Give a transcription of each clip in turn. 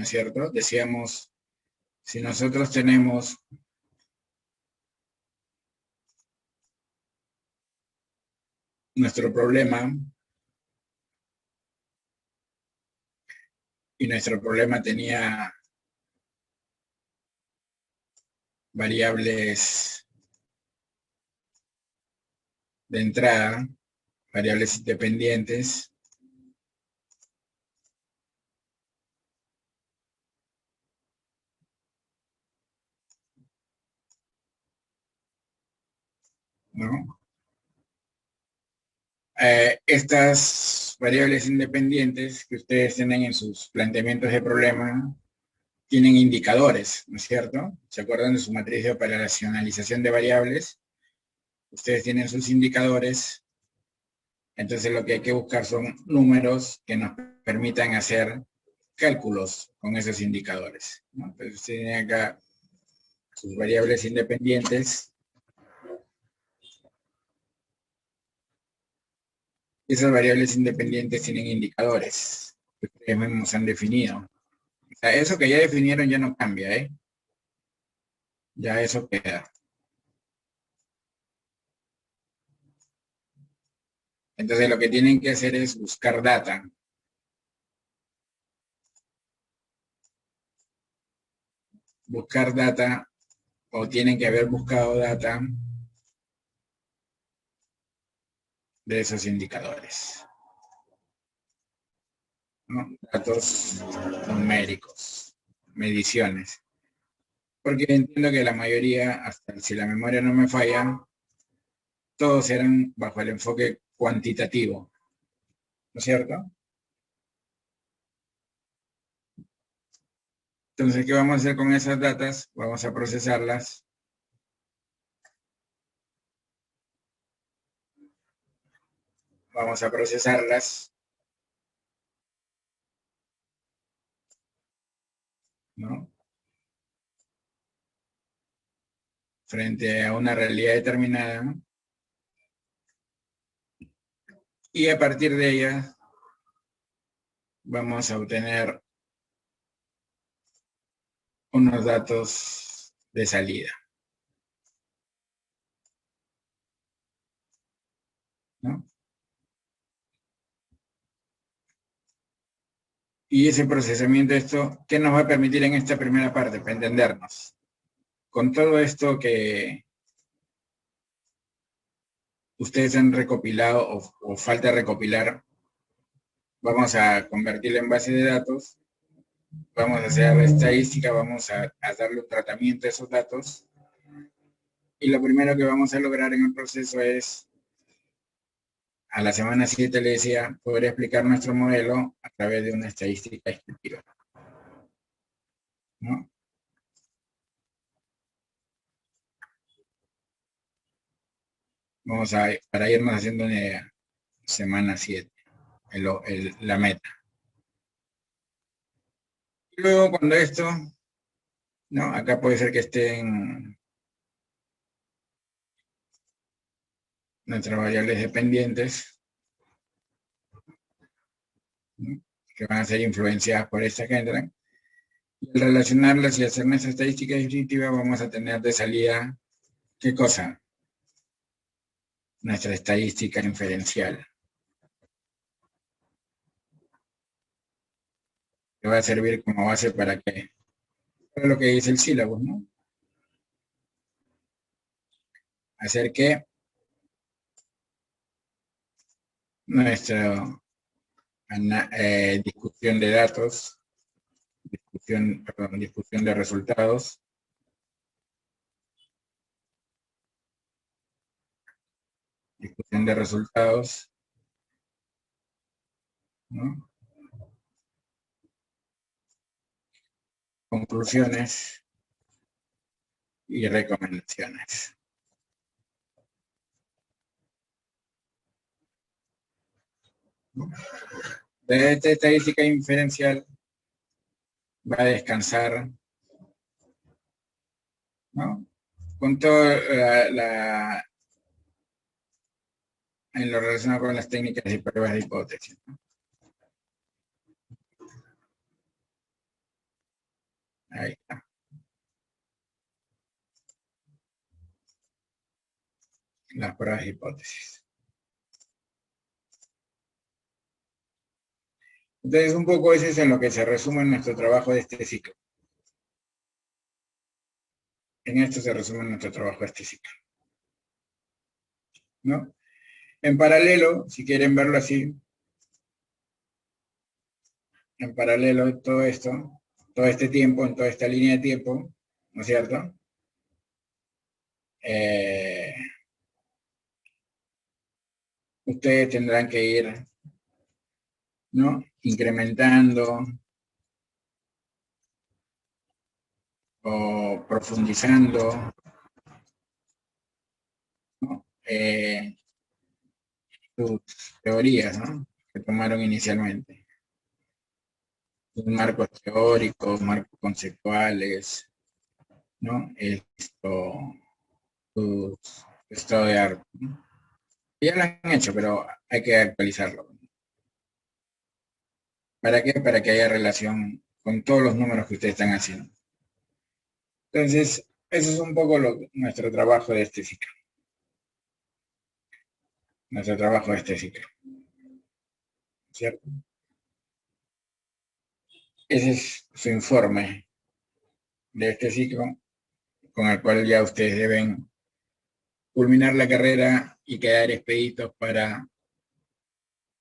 es cierto? Decíamos, si nosotros tenemos nuestro problema y nuestro problema tenía variables de entrada, variables independientes, ¿no? Estas variables independientes que ustedes tienen en sus planteamientos de problema tienen indicadores, ¿no es cierto? ¿Se acuerdan de su matriz de operacionalización de variables? Ustedes tienen sus indicadores, entonces lo que hay que buscar son números que nos permitan hacer cálculos con esos indicadores, ¿no? Entonces tienen acá sus variables independientes. Esas variables independientes tienen indicadores que ustedes mismos han definido. O sea, eso que ya definieron ya no cambia, ¿eh? Ya eso queda. Entonces lo que tienen que hacer es buscar data. Buscar data, o tienen que haber buscado data de esos indicadores, ¿no? Datos numéricos, mediciones. Porque entiendo que la mayoría, hasta si la memoria no me falla, todos eran bajo el enfoque cuantitativo, ¿no es cierto? Entonces, ¿qué vamos a hacer con esas datas? Vamos a procesarlas. Vamos a procesarlas, ¿no? Frente a una realidad determinada, ¿no? Y a partir de ella vamos a obtener unos datos de salida, ¿no? Y ese procesamiento de esto, ¿qué nos va a permitir en esta primera parte? Para entendernos. Con todo esto que ustedes han recopilado o falta recopilar, vamos a convertirlo en base de datos, vamos a hacer la estadística, vamos a darle un tratamiento a esos datos, y lo primero que vamos a lograr en el proceso es, a la semana 7 le decía, poder explicar nuestro modelo a través de una estadística descriptiva, ¿no? Vamos a, para irnos haciendo una idea, semana 7, la meta. Y luego cuando esto, ¿no? Acá puede ser que estén nuestras variables dependientes, ¿no? Que van a ser influenciadas por esta que entran. Y al relacionarlas y hacer nuestra estadística descriptiva, vamos a tener de salida, ¿qué cosa? Nuestra estadística inferencial, que va a servir como base para qué? Para lo que dice el sílabo, ¿no? Hacer que nuestra discusión de datos, discusión de resultados, ¿no? Conclusiones y recomendaciones. De esta estadística inferencial va a descansar, ¿no? Con todo en lo relacionado con las técnicas y pruebas de hipótesis, ¿no? Ahí está. Las pruebas de hipótesis. Entonces, un poco ese es en lo que se resume nuestro trabajo de este ciclo. En esto se resume nuestro trabajo de este ciclo, ¿no? En paralelo, si quieren verlo así, en paralelo todo esto, todo este tiempo, en toda esta línea de tiempo, ¿no es cierto? Eh, ustedes tendrán que ir, ¿no? Incrementando o profundizando, ¿no? Sus teorías, ¿no? Que tomaron inicialmente. Sus marcos teóricos, marcos conceptuales, ¿no? Sus estado de arte, ¿no? Ya lo han hecho, pero hay que actualizarlo. ¿Para qué? Para que haya relación con todos los números que ustedes están haciendo. Entonces, eso es un poco nuestro trabajo de este ciclo. Nuestro trabajo de este ciclo, ¿cierto? Ese es su informe de este ciclo, con el cual ya ustedes deben culminar la carrera y quedar expeditos para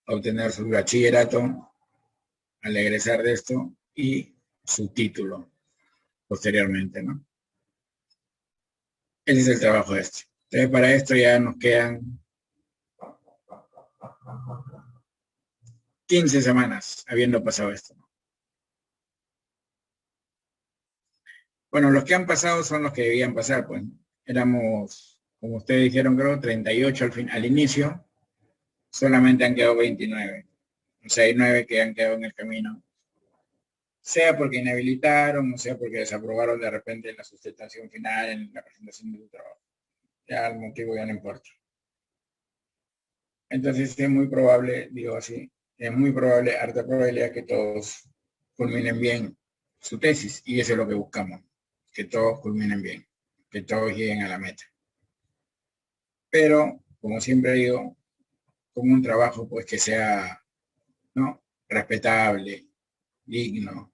obtener su bachillerato al egresar de esto y su título posteriormente, ¿no? Ese es el trabajo de este. Entonces, para esto ya nos quedan 15 semanas habiendo pasado esto. Bueno, los que han pasado son los que debían pasar, pues. Éramos, como ustedes dijeron, creo, 38 al inicio, solamente han quedado 29. O sea, hay 9 que han quedado en el camino. Sea porque inhabilitaron, o sea porque desaprobaron de repente la sustentación final en la presentación de su trabajo. Ya el motivo ya no importa. Entonces es muy probable, digo así, es muy probable, harta probabilidad que todos culminen bien su tesis, y eso es lo que buscamos, que todos culminen bien, que todos lleguen a la meta. Pero, como siempre digo, con un trabajo pues que sea, ¿no? Respetable, digno,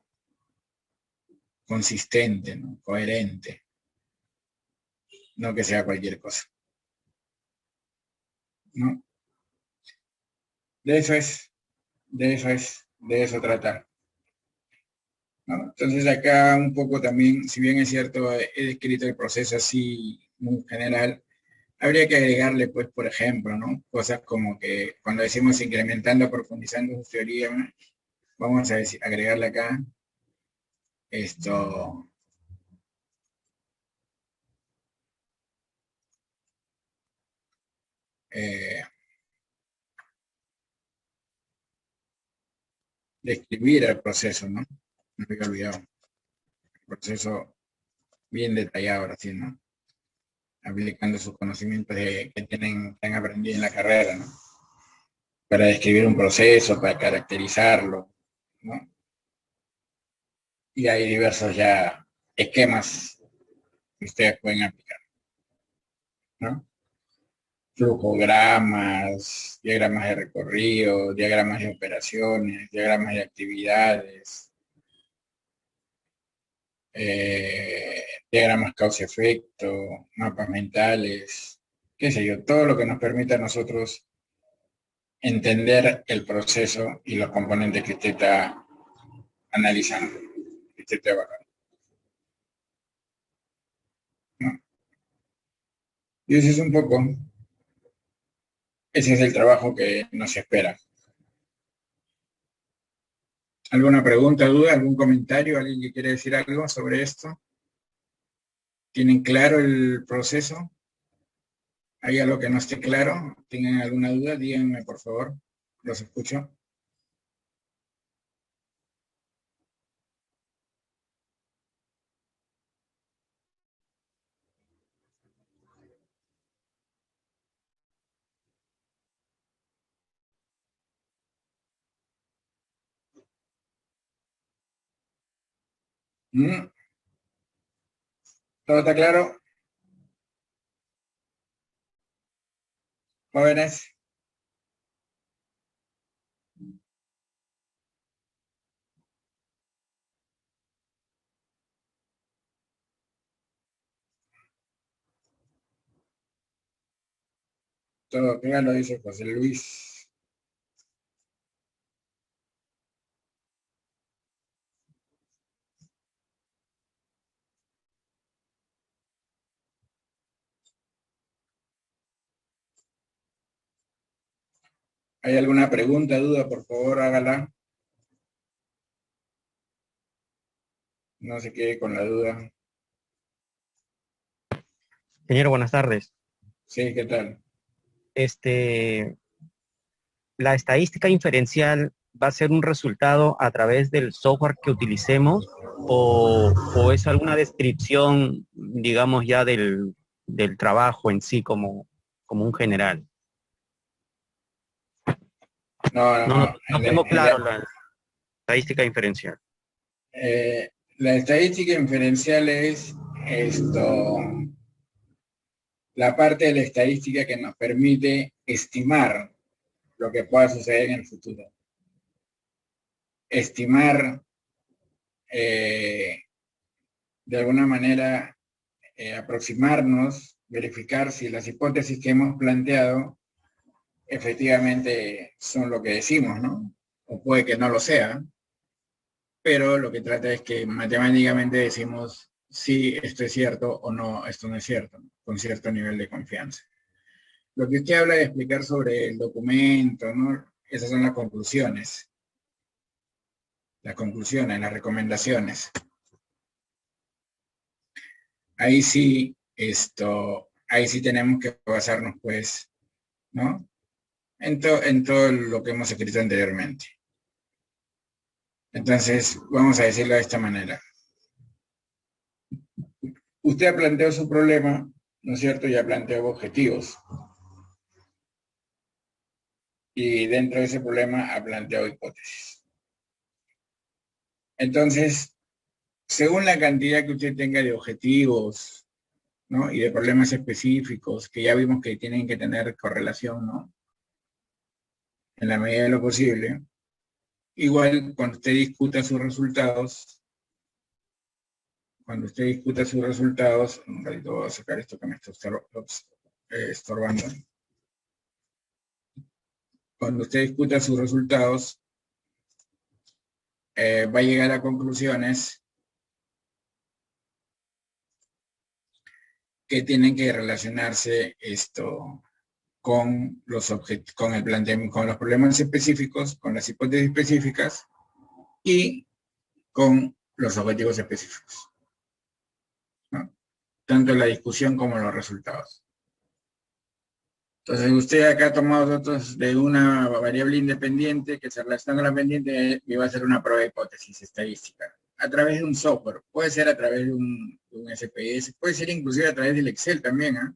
consistente, ¿no? Coherente, no que sea cualquier cosa, ¿no? De eso es, de eso tratar, ¿no? Entonces acá un poco también, si bien es cierto, he descrito el proceso así muy general, habría que agregarle, pues, por ejemplo, ¿no? Cosas como que cuando decimos incrementando, profundizando su teoría, ¿no? Vamos a decir, agregarle acá esto, eh, describir el proceso, ¿no? Me había olvidado. El proceso bien detallado, ahora sí, ¿no? Aplicando sus conocimientos que tienen, que han aprendido en la carrera, ¿no? Para describir un proceso, para caracterizarlo, ¿no? Y hay diversos ya esquemas que ustedes pueden aplicar, ¿no? Flujogramas, diagramas de recorrido, diagramas de operaciones, diagramas de actividades, diagramas causa-efecto, mapas mentales, qué sé yo, todo lo que nos permita a nosotros entender el proceso y los componentes que usted está analizando, que usted está evaluando, ¿no? Y ese es un poco, ese es el trabajo que nos espera. ¿Alguna pregunta, duda, algún comentario? ¿Alguien que quiere decir algo sobre esto? ¿Tienen claro el proceso? ¿Hay algo que no esté claro? ¿Tienen alguna duda? Díganme, por favor. Los escucho. ¿Mm? ¿Todo está claro? Jóvenes. Todo claro, dice José Luis. ¿Hay alguna pregunta, duda? Por favor, hágala. No se quede con la duda. Señor, buenas tardes. Sí, ¿qué tal? Este, la estadística inferencial va a ser un resultado a través del software que utilicemos o es alguna descripción, digamos, ya del trabajo en sí como un general. No, no, no. No tengo claro la estadística inferencial. La estadística inferencial es esto, la parte de la estadística que nos permite estimar lo que pueda suceder en el futuro. Estimar, de alguna manera, aproximarnos, verificar si las hipótesis que hemos planteado efectivamente son lo que decimos, ¿no? O puede que no lo sea, pero lo que trata es que matemáticamente decimos si esto es cierto o no, esto no es cierto, ¿no? Con cierto nivel de confianza. Lo que usted habla de explicar sobre el documento, ¿no? Esas son las recomendaciones. Ahí sí, ahí sí tenemos que basarnos, pues, ¿no? En todo lo que hemos escrito anteriormente. Entonces, vamos a decirlo de esta manera. Usted ha planteado su problema, ¿no es cierto? Y ha planteado objetivos. Y dentro de ese problema ha planteado hipótesis. Entonces, según la cantidad que usted tenga de objetivos, ¿no? Y de problemas específicos, que ya vimos que tienen que tener correlación, ¿no? En la medida de lo posible. Igual, cuando usted discuta sus resultados, un ratito voy a sacar esto que me está estorbando. Cuando usted discuta sus resultados, va a llegar a conclusiones que tienen que relacionarse con con el planteamiento, con los problemas específicos, con las hipótesis específicas y con los objetivos específicos, ¿no? Tanto la discusión como los resultados. Entonces, usted acá ha tomado datos de una variable independiente que se relaciona con la pendiente y va a hacer una prueba de hipótesis estadística a través de un software. Puede ser a través de un SPS, puede ser inclusive a través del Excel también, ¿eh?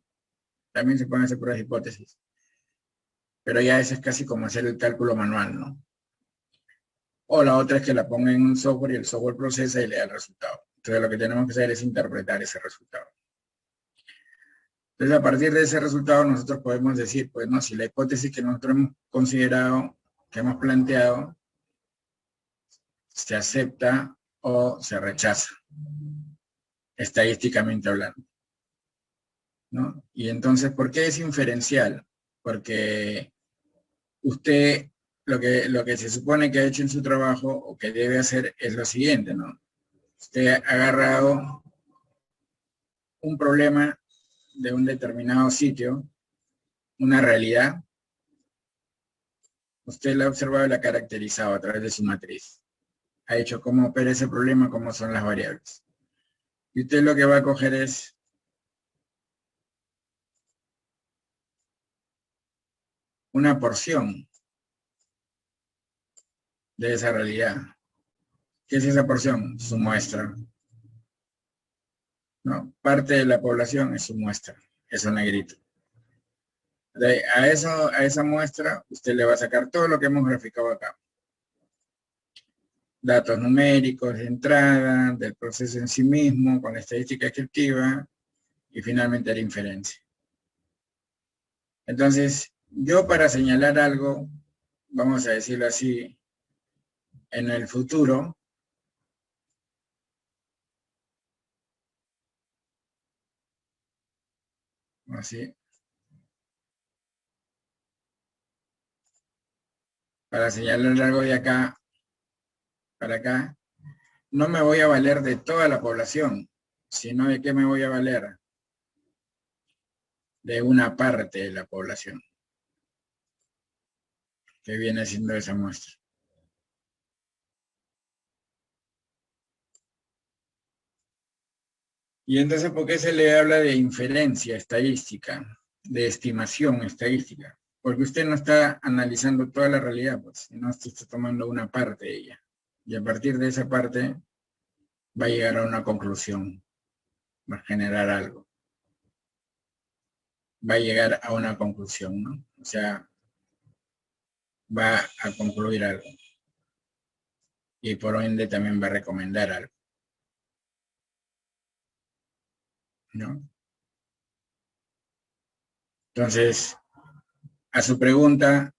También se pueden hacer pruebas de hipótesis. Pero ya eso es casi como hacer el cálculo manual, ¿no? O la otra es que la ponga en un software y el software procesa y le da el resultado. Entonces, lo que tenemos que hacer es interpretar ese resultado. Entonces, a partir de ese resultado, nosotros podemos decir, pues, no, si la hipótesis que nosotros hemos considerado, que hemos planteado, se acepta o se rechaza, estadísticamente hablando, ¿no? Y entonces, ¿por qué es inferencial? Porque usted, lo que se supone que ha hecho en su trabajo o que debe hacer es lo siguiente, ¿no? Usted ha agarrado un problema de un determinado sitio, una realidad, usted la ha observado y la ha caracterizado a través de su matriz. Ha hecho cómo opera ese problema, cómo son las variables. Y usted lo que va a coger es una porción de esa realidad. ¿Qué es esa porción? Su muestra, ¿no? Parte de la población es su muestra, eso negrito. A esa muestra usted le va a sacar todo lo que hemos graficado acá. datos numéricos de entrada, del proceso en sí mismo, con la estadística descriptiva, y finalmente la inferencia. Entonces, yo para señalar algo, vamos a decirlo así, en el futuro, así, para señalar algo de acá para acá, no me voy a valer de toda la población, sino de qué me voy a valer, de una parte de la población, que viene siendo esa muestra. Y entonces, ¿por qué se le habla de inferencia estadística, de estimación estadística? Porque usted no está analizando toda la realidad, pues, sino usted está tomando una parte de ella. Y a partir de esa parte va a llegar a una conclusión, va a generar algo, va a llegar a una conclusión, ¿no? O sea, va a concluir algo. Y por ende también va a recomendar algo, ¿no? Entonces, a su pregunta,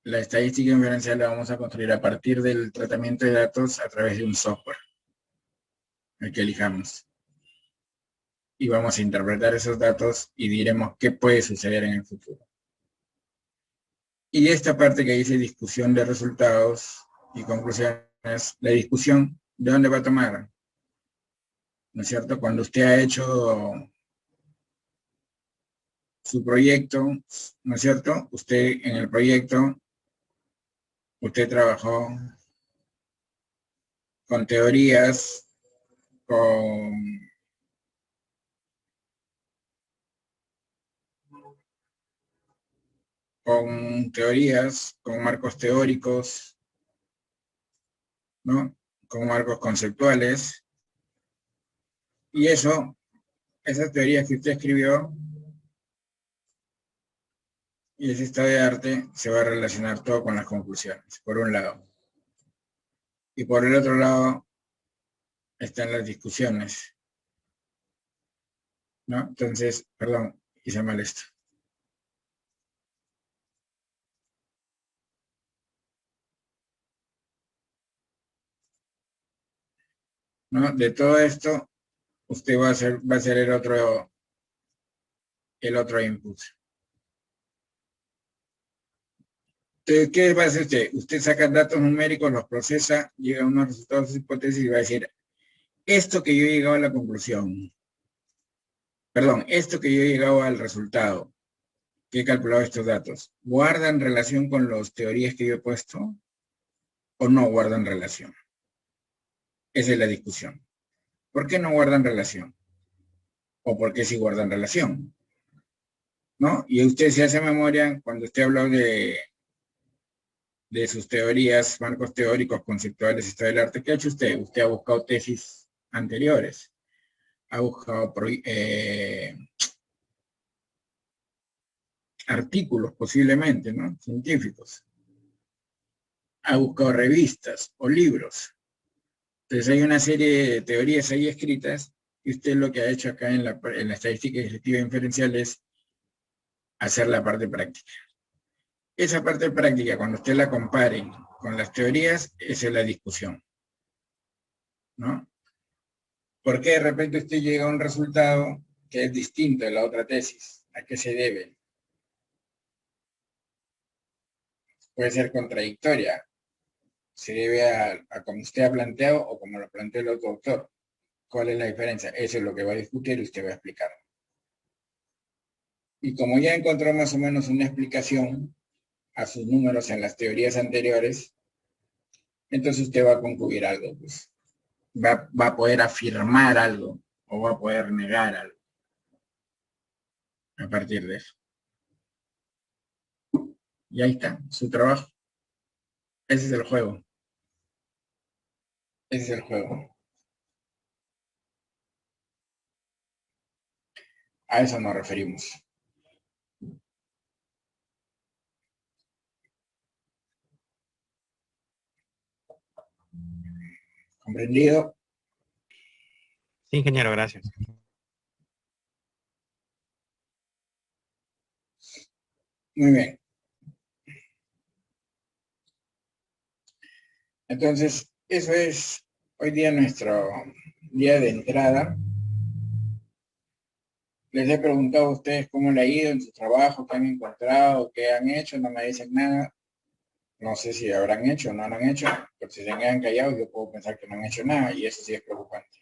la estadística inferencial la vamos a construir a partir del tratamiento de datos a través de un software, el que elijamos. Y vamos a interpretar esos datos y diremos qué puede suceder en el futuro. Y esta parte que dice discusión de resultados y conclusiones, la discusión, ¿de dónde va a tomar? ¿No es cierto? Cuando usted ha hecho su proyecto, ¿no es cierto? Usted en el proyecto, usted trabajó con teorías, con, con teorías, con marcos teóricos, ¿no? Con marcos conceptuales. Y eso, esas teorías que usted escribió y ese estado de arte se va a relacionar todo con las conclusiones, por un lado. Y por el otro lado están las discusiones, ¿no? Entonces, perdón, hice mal esto. ¿No? De todo esto, usted va a hacer el otro input. Entonces, ¿qué va a hacer usted? Usted saca datos numéricos, los procesa, llega a unos resultados de hipótesis y va a decir, esto que yo he llegado a la conclusión, perdón, esto que yo he llegado al resultado, que he calculado estos datos, ¿guardan relación con las teorías que yo he puesto o no guardan relación? Esa es la discusión. ¿Por qué no guardan relación? ¿O por qué sí guardan relación? ¿No? Y usted se hace memoria cuando usted habló de sus teorías, marcos teóricos, conceptuales, historia del arte. ¿Qué ha hecho usted? Usted ha buscado tesis anteriores, ha buscado artículos posiblemente, ¿no? Científicos, ha buscado revistas o libros. Entonces hay una serie de teorías ahí escritas y usted lo que ha hecho acá en la estadística descriptiva inferencial es hacer la parte práctica. Esa parte práctica, cuando usted la compare con las teorías, esa es la discusión, ¿no? ¿Por qué de repente usted llega a un resultado que es distinto de la otra tesis? ¿A qué se debe? Puede ser contradictoria. Se debe a como usted ha planteado o como lo planteó el otro autor. ¿Cuál es la diferencia? Eso es lo que va a discutir y usted va a explicar. Y como ya encontró más o menos una explicación a sus números en las teorías anteriores, entonces usted va a concluir algo, pues. Va a poder afirmar algo o va a poder negar algo a partir de eso. Y ahí está, su trabajo. Ese es el juego. Ese es el juego. A eso nos referimos. ¿Comprendido? Sí, ingeniero, gracias. Muy bien. Entonces, eso es hoy día nuestro día de entrada. Les he preguntado a ustedes cómo le ha ido en su trabajo, qué han encontrado, qué han hecho, no me dicen nada. No sé si habrán hecho o no lo han hecho, pero si se quedan callados yo puedo pensar que no han hecho nada y eso sí es preocupante.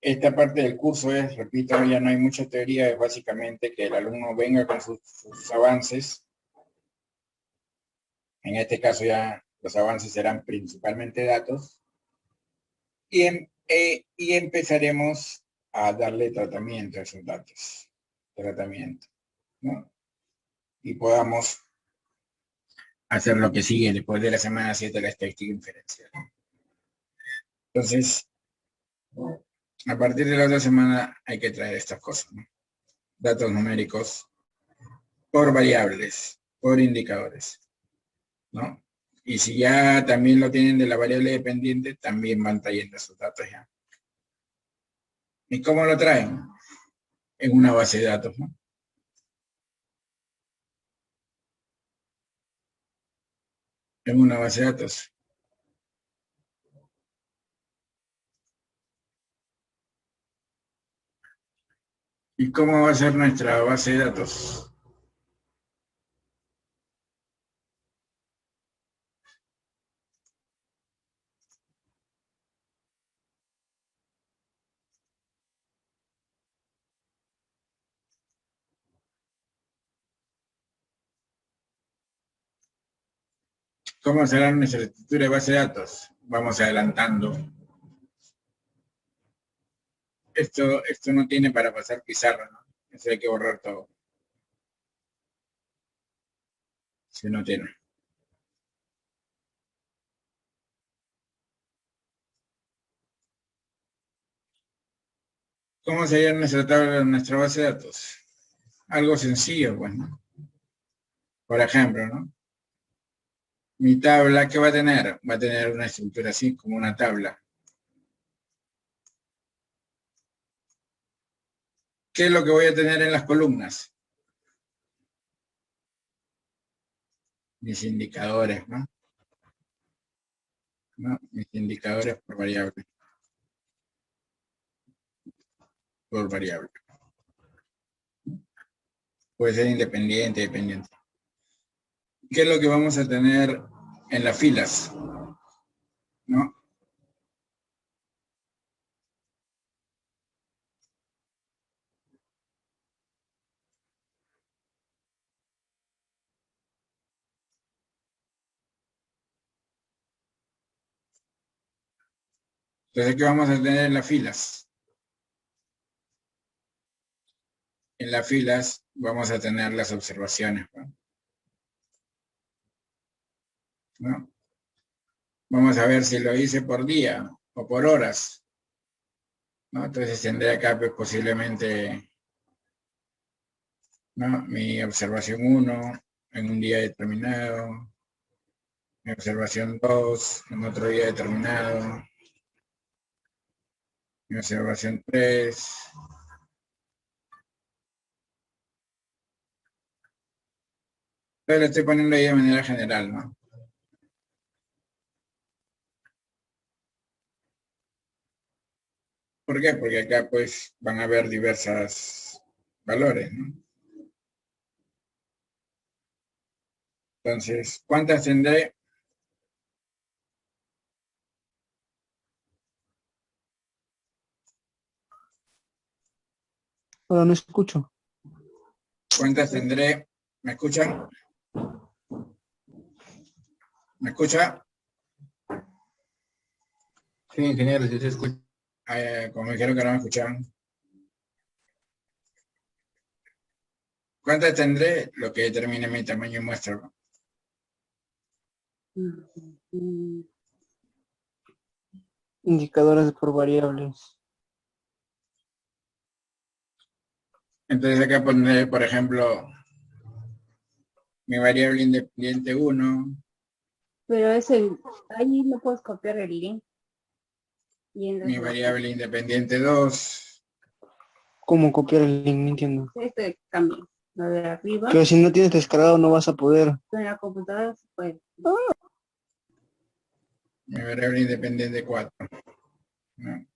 Esta parte del curso es, repito, ya no hay mucha teoría, es básicamente que el alumno venga con sus avances. En este caso ya los avances serán principalmente datos y empezaremos a darle tratamiento a esos datos, tratamiento, ¿no? Y podamos hacer lo que sigue después de la semana 7 de la estadística inferencial. Entonces, a partir de la otra semana hay que traer estas cosas, ¿no? Datos numéricos por variables, por indicadores, ¿no? Y si ya también lo tienen de la variable dependiente, también van trayendo esos datos ya. ¿Y cómo lo traen? En una base de datos, ¿no? En una base de datos. ¿Y cómo va a ser nuestra base de datos? ¿Cómo será nuestra estructura de base de datos? Vamos adelantando. Esto no tiene para pasar pizarra, ¿no? Eso hay que borrar todo. Si no tiene. ¿Cómo sería nuestra tabla, nuestra base de datos? Algo sencillo, pues, ¿no? Por ejemplo, ¿no? Mi tabla, ¿qué va a tener? Va a tener una estructura así, como una tabla. ¿Qué es lo que voy a tener en las columnas? Mis indicadores, ¿no? ¿No? Mis indicadores por variable. Por variable. Puede ser independiente, dependiente. ¿Qué es lo que vamos a tener en las filas? ¿No? Entonces, ¿qué vamos a tener en las filas? En las filas vamos a tener las observaciones, ¿no? Vamos a ver si lo hice por día o por horas, ¿no? Entonces tendré acá pues, posiblemente, ¿no? Mi observación 1 en un día determinado, mi observación 2 en otro día determinado, mi observación 3. Pero lo estoy poniendo ahí de manera general, ¿no? ¿Por qué? Porque acá pues van a haber diversos valores, ¿no? Entonces, ¿cuántas tendré? Ahora no escucho. ¿Cuántas tendré? ¿Me escuchan? ¿Me escucha? Sí, ingeniero, sí se escucha. Como me dijeron que no me escuchaban. ¿Cuántas tendré? Lo que determine mi tamaño y muestra, ¿no? Indicadores por variables. Entonces acá pondré, por ejemplo, mi variable independiente 1, Pero ahí no puedes copiar el link. Y Mi variable independiente 2. ¿Cómo copiar el link? No entiendo. este cambio. Lo de arriba. Pero si no tienes descargado no vas a poder. En la computadora se puede. Mi variable independiente 4. ¿No?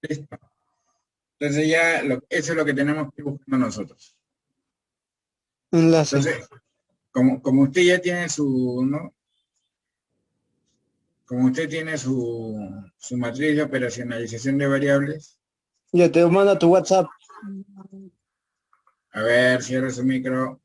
Listo. Entonces ya eso es lo que tenemos que buscar nosotros. Enlace. Entonces, como usted ya tiene su, ¿no? Como usted tiene su matriz de operacionalización de variables. Ya te mando a tu WhatsApp. A ver, cierre su micro.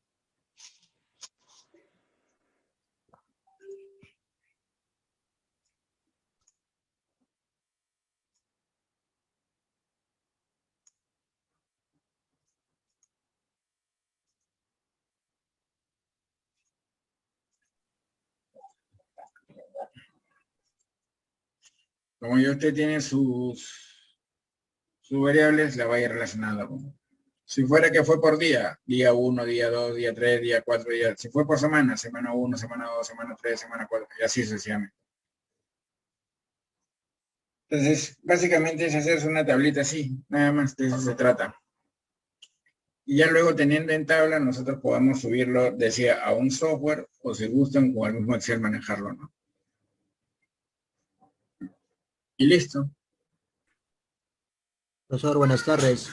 Como ya usted tiene sus variables, la va a ir relacionando. Si fuera que fue por día 1, día 2, día 3, día 4, si fue por semana, semana 1, semana 2, semana 3, semana 4, y así sucesivamente. Entonces, básicamente es hacerse una tablita así, nada más de eso se trata. Y ya luego teniendo en tabla, nosotros podemos subirlo, decía, a un software, o si gustan, con el mismo Excel manejarlo, ¿no? Y listo. Profesor, buenas tardes.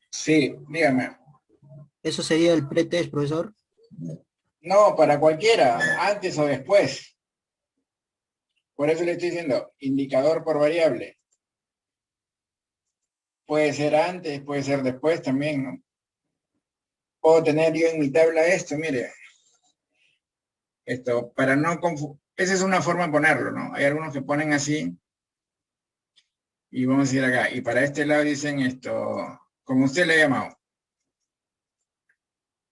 Sí, dígame. ¿Eso sería el pretest, profesor? No, para cualquiera, antes o después. Por eso le estoy diciendo, indicador por variable. Puede ser antes, puede ser después también, ¿no? Puedo tener yo en mi tabla esto, mire. Esto, para no confundir. Esa es una forma de ponerlo, ¿no? Hay algunos que ponen así. Y vamos a ir acá. Y para este lado dicen esto, como usted le ha llamado.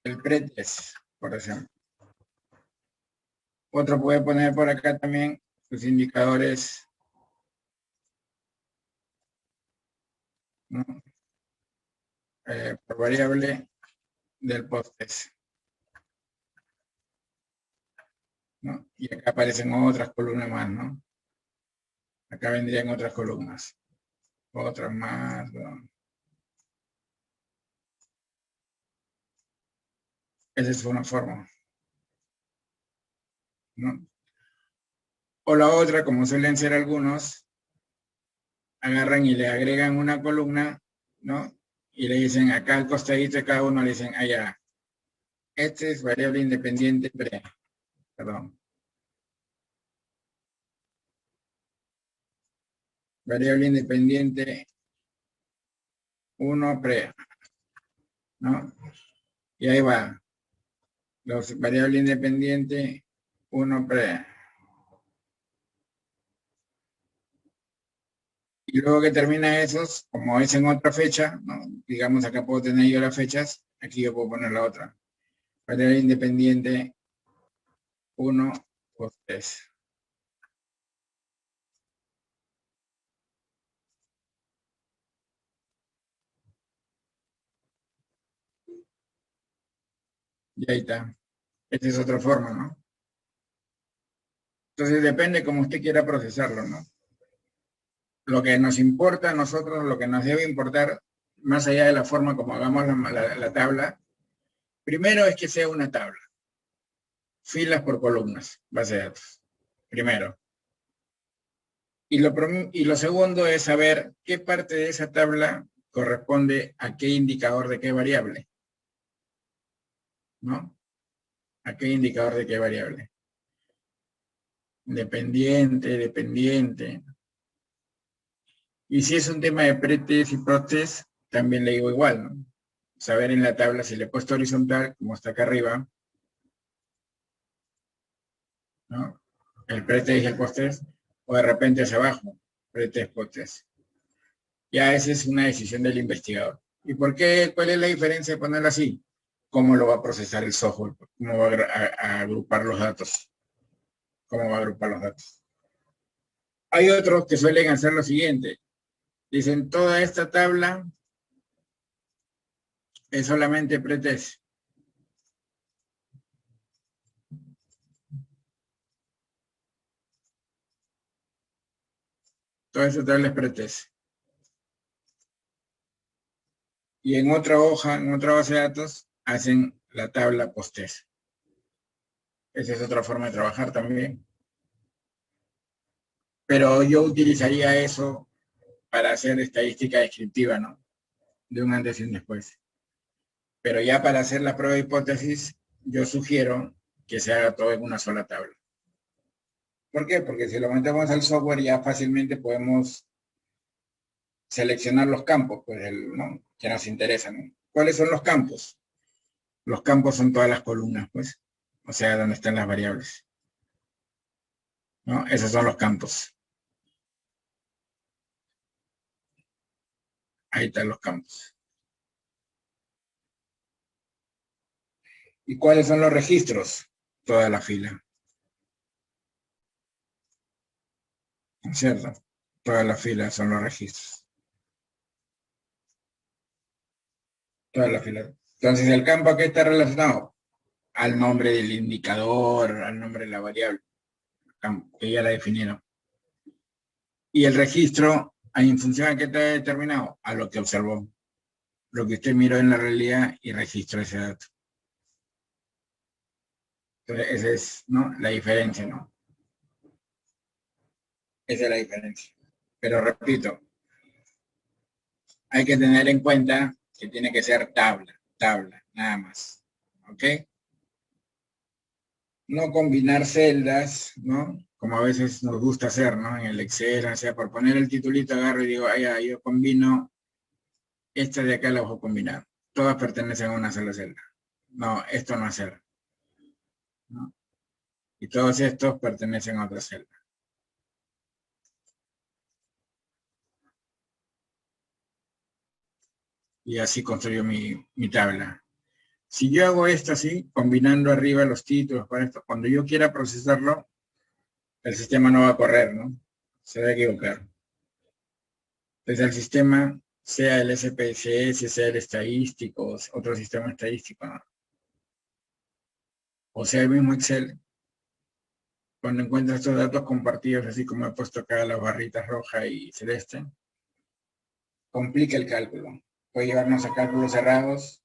El pretest, por ejemplo. Otro puede poner por acá también sus indicadores, ¿no? Por variable del post-test, ¿no? Y acá aparecen otras columnas más, ¿no? Acá vendrían otras columnas. Otras más, ¿no? Esa es una forma, ¿no? O la otra, como suelen ser algunos, agarran y le agregan una columna, ¿no? Y le dicen acá al costadito de cada uno, le dicen allá. Este es variable independiente perdón. Variable independiente 1 pre, ¿no? Y ahí va. Los variable independiente 1 pre. Y luego que termina esos, como es en otra fecha, ¿no? Digamos acá puedo tener yo las fechas, aquí yo puedo poner la otra. Variable independiente 1 por 3. Y ahí está. Esta es otra forma, ¿no? Entonces depende como usted quiera procesarlo, ¿no? Lo que nos importa a nosotros, lo que nos debe importar, más allá de la forma como hagamos la tabla, primero es que sea una tabla. Filas por columnas, base de datos. Primero. Y lo segundo es saber qué parte de esa tabla corresponde a qué indicador de qué variable. ¿No? ¿A qué indicador de qué variable? Dependiente. Y si es un tema de pretest y posttest, también le digo igual, ¿no? Saber en la tabla si le he puesto horizontal, como está acá arriba, ¿no? El pretest y el posttest, o de repente hacia abajo, pretest, posttest. Ya esa es una decisión del investigador. ¿Y por qué? ¿Cuál es la diferencia de ponerlo así? ¿Cómo lo va a procesar el software? ¿Cómo va a agrupar los datos? ¿Cómo va a agrupar los datos? Hay otros que suelen hacer lo siguiente. Dicen, toda esta tabla es solamente pretest. Toda esa tabla es pretest. Y en otra hoja, en otra base de datos, hacen la tabla post-test. Esa es otra forma de trabajar también. Pero yo utilizaría eso para hacer estadística descriptiva, ¿no? De un antes y un después. Pero ya para hacer la prueba de hipótesis, yo sugiero que se haga todo en una sola tabla. ¿Por qué? Porque si lo metemos al software ya fácilmente podemos seleccionar los campos, pues, ¿no? Que nos interesan, ¿no? ¿Cuáles son los campos? Los campos son todas las columnas, pues. O sea, donde están las variables, ¿no? Esos son los campos. Ahí están los campos. ¿Y cuáles son los registros? Toda la fila. ¿No es cierto? Toda la fila son los registros. Toda la fila. Entonces, ¿el campo a qué está relacionado? Al nombre del indicador, al nombre de la variable, que ya la definieron. Y el registro, en función a qué está determinado, a lo que observó, lo que usted miró en la realidad y registró ese dato. Entonces, esa es, ¿no?, la diferencia, ¿no? Esa es la diferencia. Pero repito, hay que tener en cuenta que tiene que ser tabla, nada más. ¿Ok? No combinar celdas, ¿no? Como a veces nos gusta hacer, ¿no? En el Excel, o sea, por poner el titulito agarro y digo, ah, yo combino, esta de acá la voy a combinar. Todas pertenecen a una sola celda. No, esto no es celda, ¿no? Y todos estos pertenecen a otra celda. Y así construyo mi tabla. Si yo hago esto así, combinando arriba los títulos con esto, cuando yo quiera procesarlo, el sistema no va a correr, ¿no? Se va a equivocar. Entonces el sistema, sea el SPSS, sea el estadístico, otro sistema estadístico, ¿no?, o sea el mismo Excel, cuando encuentra estos datos compartidos, así como he puesto acá las barritas roja y celeste, complica el cálculo. Puede llevarnos a cálculos cerrados,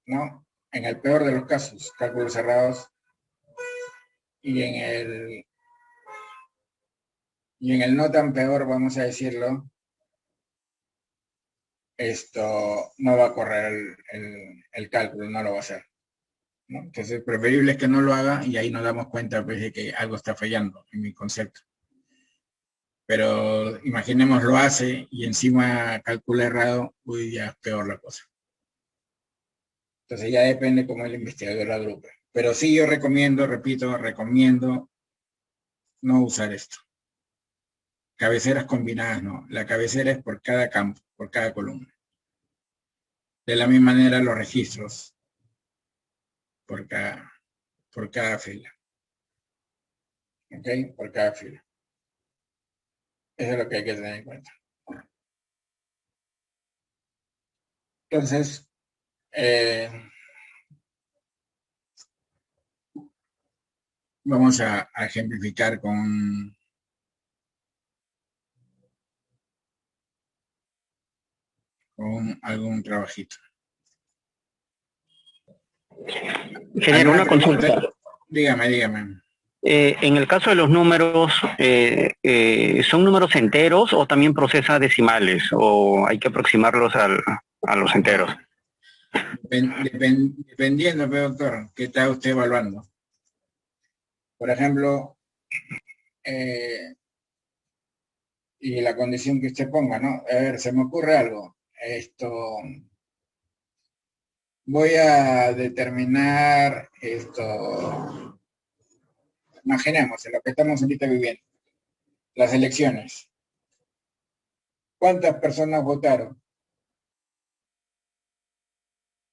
¿no? En el peor de los casos, cálculos cerrados, y en el no tan peor, vamos a decirlo, esto no va a correr el cálculo, no lo va a hacer, ¿no? Entonces, preferible es que no lo haga y ahí nos damos cuenta, pues, de que algo está fallando en mi concepto. Pero imaginemos lo hace y encima calcula errado, uy, ya es peor la cosa. Entonces ya depende cómo el investigador la agrupe. Pero sí, yo recomiendo, repito, recomiendo no usar esto. Cabeceras combinadas, no. La cabecera es por cada campo, por cada columna. De la misma manera los registros por cada fila. ¿Ok? Por cada fila. Eso es lo que hay que tener en cuenta. Entonces, vamos a ejemplificar con algún trabajito. Ingeniero, una consulta. Dígame. En el caso de los números, ¿son números enteros o también procesa decimales? ¿O hay que aproximarlos a los enteros? Dependiendo, doctor, ¿qué está usted evaluando? Por ejemplo, y la condición que usted ponga, ¿no? A ver, se me ocurre algo. Voy a determinar imaginemos, en lo que estamos ahorita viviendo, las elecciones. ¿Cuántas personas votaron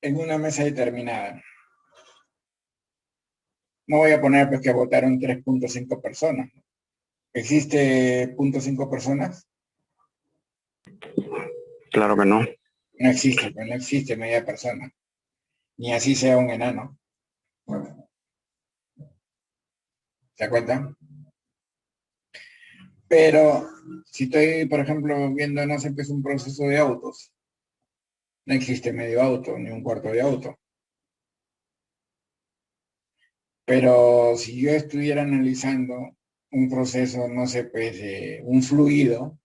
en una mesa determinada? No voy a poner pues que votaron 3.5 personas. ¿Existe 0.5 personas? Claro que no. No existe, pues no existe media persona. Ni así sea un enano. ¿Se da cuenta? Pero si estoy, por ejemplo, viendo, no sé, pues un proceso de autos, no existe medio auto ni un cuarto de auto. Pero si yo estuviera analizando un proceso, no sé, pues un fluido,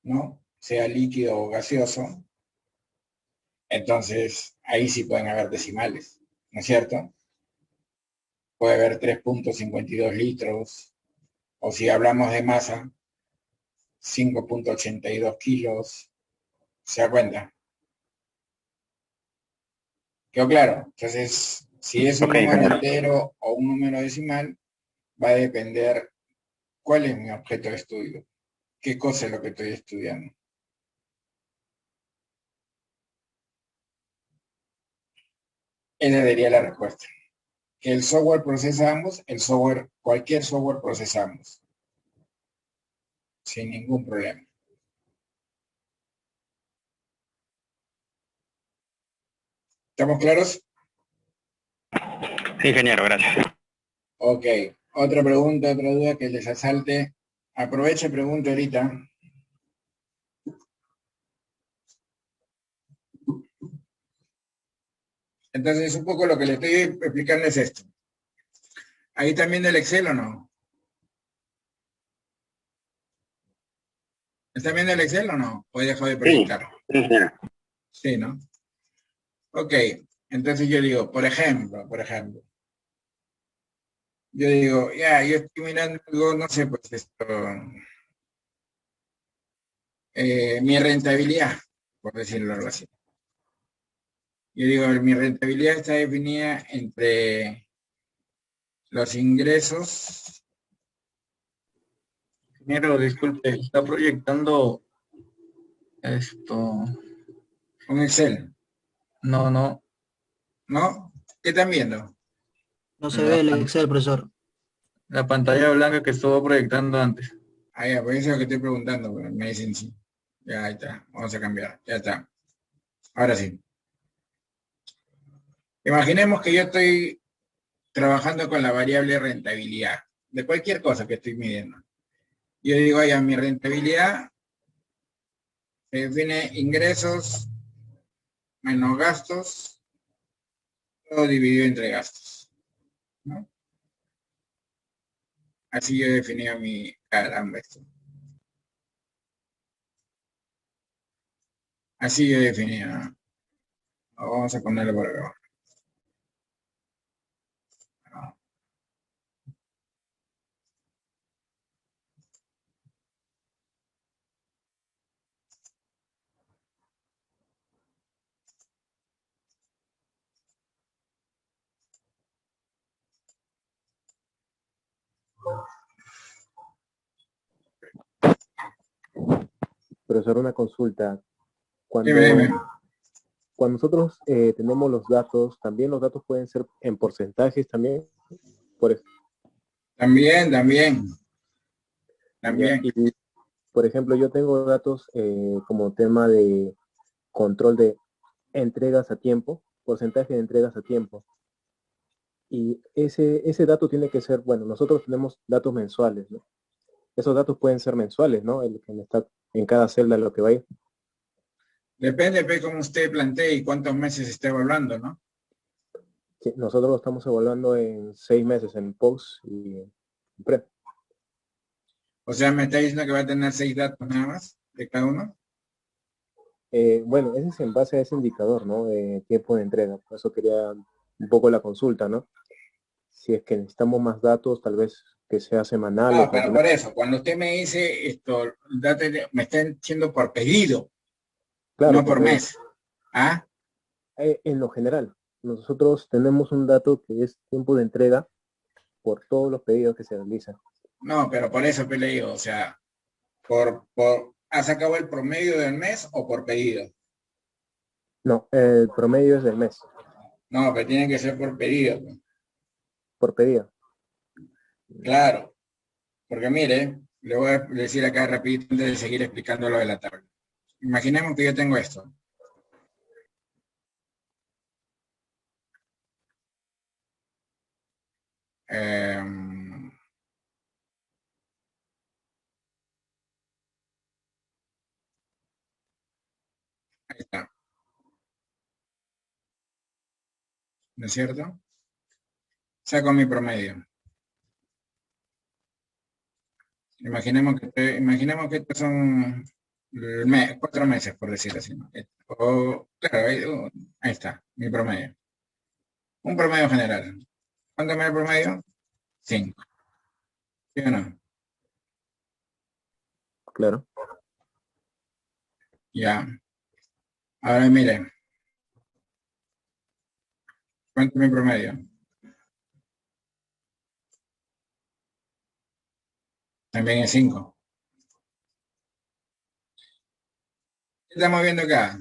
¿no? Sea líquido o gaseoso, entonces ahí sí pueden haber decimales, ¿no es cierto? Puede haber 3,52 litros, o si hablamos de masa, 5,82 kilos, ¿se da cuenta? ¿Quedó claro? Entonces, si es un Ok, número ingeniero. entero o un número decimal, va a depender cuál es mi objeto de estudio, qué cosa es lo que estoy estudiando. Esa sería la respuesta. Que el software procesa ambos, el software, cualquier software procesa ambos, sin ningún problema. ¿Estamos claros? Sí, ingeniero, gracias. Ok. Otra pregunta, otra duda que les asalte. Aproveche, pregunta ahorita. Entonces, un poco lo que le estoy explicando es esto. ¿Ahí también del Excel o no? ¿Está viendo el Excel o no? ¿O he dejado de Sí, proyectar? sí, ingeniero. Sí, ¿no? Ok. Entonces yo digo, yo digo, ya, yo estoy mirando algo, no sé, pues esto, mi rentabilidad, por decirlo algo así. Yo digo, mi rentabilidad está definida entre los ingresos, Ingeniero, disculpe, está proyectando esto. un Excel, No, no, ¿no? ¿Qué están viendo? No se la, ve el pan- Excel, profesor. la pantalla blanca que estuvo proyectando antes. Ah, ya, pues eso es lo que estoy preguntando, pero me dicen sí. Ya, ahí está, vamos a cambiar, ya está. Ahora sí. Imaginemos que yo estoy trabajando con la variable rentabilidad, de cualquier cosa que estoy midiendo. Yo digo, oye, mi rentabilidad se define ingresos menos gastos, todo dividido entre gastos, ¿no? Así yo definía mi caramba esto. Así yo definía, ¿no? Vamos a ponerlo por acá. ¿No? Profesor, una consulta. Dime, Cuando, dime. cuando nosotros tenemos los datos, también los datos pueden ser en porcentajes también. Por, ej- También, también, ya, también. y, por ejemplo, yo tengo datos como tema de control de entregas a tiempo, porcentaje de entregas a tiempo. Y ese dato tiene que ser, bueno, nosotros tenemos datos mensuales, ¿no? Esos datos pueden ser mensuales, ¿no? El que me está en cada celda lo que va a ir. Depende de cómo usted plantee y cuántos meses esté evaluando, ¿no? Sí, nosotros lo estamos evaluando en 6 meses, en post y en pre. O sea, me está diciendo que va a tener 6 datos nada más de cada uno. Bueno, ese es en base a ese indicador, ¿no? De tiempo de entrega. Por eso quería un poco la consulta, ¿no? Si es que necesitamos más datos, tal vez que sea semanal o No, pero quincenal. por eso, cuando usted me dice esto, me está diciendo por pedido, Claro, no por porque mes. ¿Ah? en lo general, nosotros tenemos un dato que es tiempo de entrega por todos los pedidos que se realizan. No, pero por eso que le digo, o sea, ¿has sacado el promedio del mes o por pedido? No, el promedio es del mes, No, pero tiene que ser por pedido, pues. por pedido. Claro, porque mire, le voy a decir acá rapidito antes de seguir explicando lo de la tabla. Imaginemos que yo tengo esto. Eh, ¿no es cierto? Saco mi promedio. Imaginemos que estos son 4 meses, por decirlo así, ¿no? O, claro, ahí está, mi promedio. Un promedio general. ¿Cuánto me da el promedio? 5. ¿Sí o no? Claro. Ya. Ahora mire. ¿Cuánto es mi promedio? También es 5. ¿Qué estamos viendo acá?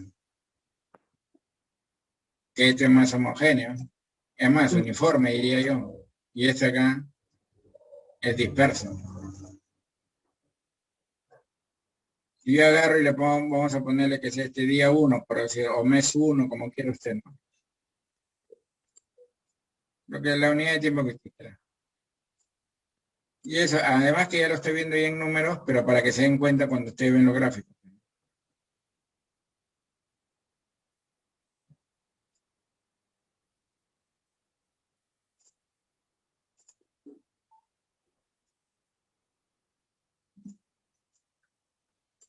Que este es más homogéneo. Es más uniforme, diría yo. Y este acá es disperso. Si yo agarro y le pongo, vamos a ponerle que sea este día 1, por decir, o mes 1, como quiera usted, ¿no? Lo que es la unidad de tiempo que usted quiera. Y eso, además que ya lo estoy viendo ahí en números, pero para que se den cuenta cuando ustedes ven los gráficos.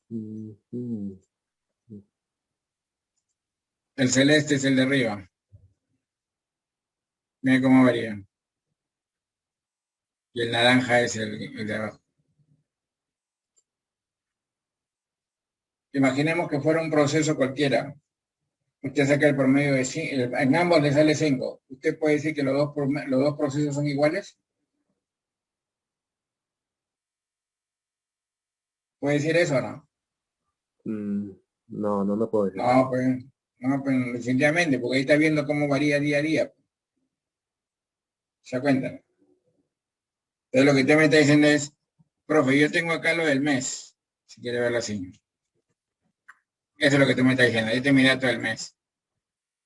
Ujú. El celeste es el de arriba. Mira cómo varía. Y el naranja es el de abajo. Imaginemos que fuera un proceso cualquiera. Usted saca el promedio de 5, en ambos le sale 5. ¿Usted puede decir que los dos procesos son iguales? ¿Puede decir eso o no? No, no puedo decir. No, pues definitivamente, porque ahí está viendo cómo varía día a día. ¿Se da cuenta? Entonces lo que usted me está diciendo es, profe, yo tengo acá lo del mes, si quiere verlo así. Eso es lo que tú me estás diciendo, este es mi dato del mes.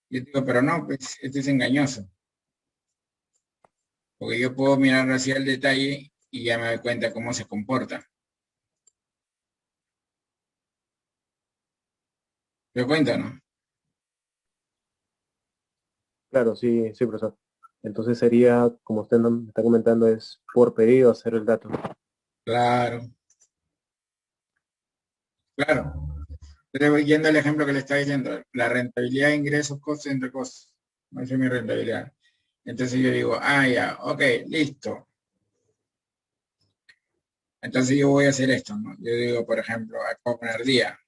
Yo digo, pero no, pues este es engañoso. Porque yo puedo mirar hacia el detalle y ya me doy cuenta cómo se comporta. ¿Te das cuenta, no? Claro, sí, sí, profesor. Entonces sería, como usted me está comentando, es por pedido hacer el dato. Claro, claro. Pero yendo al ejemplo que le estaba diciendo, la rentabilidad de ingresos, costos entre costos. No es mi rentabilidad. Entonces yo digo, ya, ok, listo. Entonces yo voy a hacer esto, ¿no? Yo digo, por ejemplo, acá voy a poner día.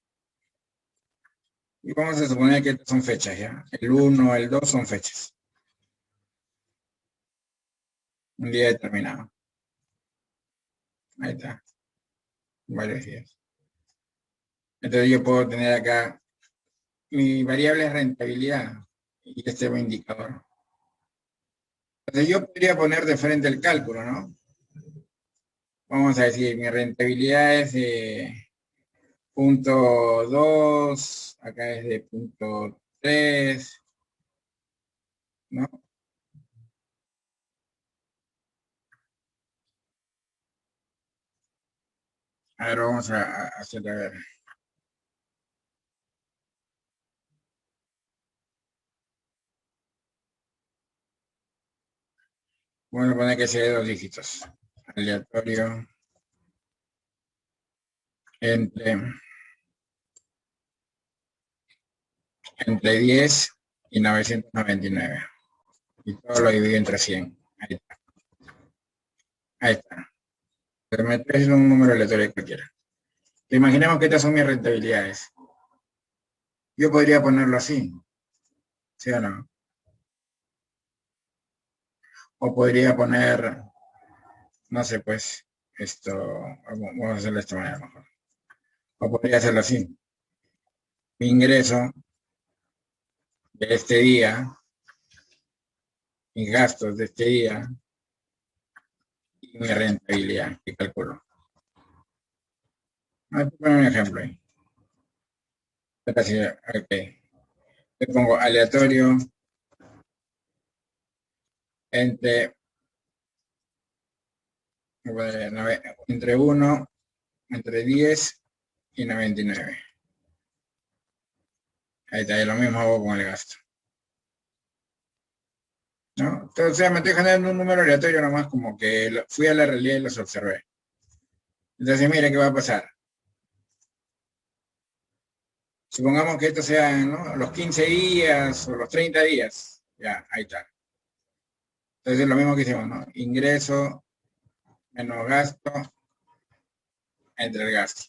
Y vamos a suponer que estas son fechas, ¿ya? El 1, el 2 son fechas. Un día determinado. Ahí está. Varios días. Entonces yo puedo tener acá mi variable es rentabilidad. Y este es mi indicador. Entonces yo podría poner de frente el cálculo, ¿no? Vamos a decir, mi rentabilidad es de punto 2, acá es de punto 3, ¿no? A ver, vamos a hacer, a ver. Vamos a poner que sea de 2 dígitos. Aleatorio entre 10 y 999. Y todo lo divido entre 100. Ahí está. Ahí está. Pero me traes un número aleatorio cualquiera. Imaginemos que estas son mis rentabilidades. Yo podría ponerlo así, ¿sí o no? O podría poner, no sé, pues, esto, vamos a hacerlo de esta manera mejor. O podría hacerlo así. Mi ingreso de este día, mis gastos de este día y mi rentabilidad, que calculo. Voy a poner un ejemplo ahí. Ok. Le pongo aleatorio entre, entre 1, entre 10 y 99. Ahí está, y lo mismo hago con el gasto. ¿no? Entonces me estoy generando un número aleatorio nomás, como que fui a la realidad y los observé. Entonces, mire qué va a pasar. Supongamos que esto sea, ¿no?, los 15 días o los 30 días. Ya, ahí está. Entonces, lo mismo que hicimos, ¿no? Ingreso menos gasto entre el gasto.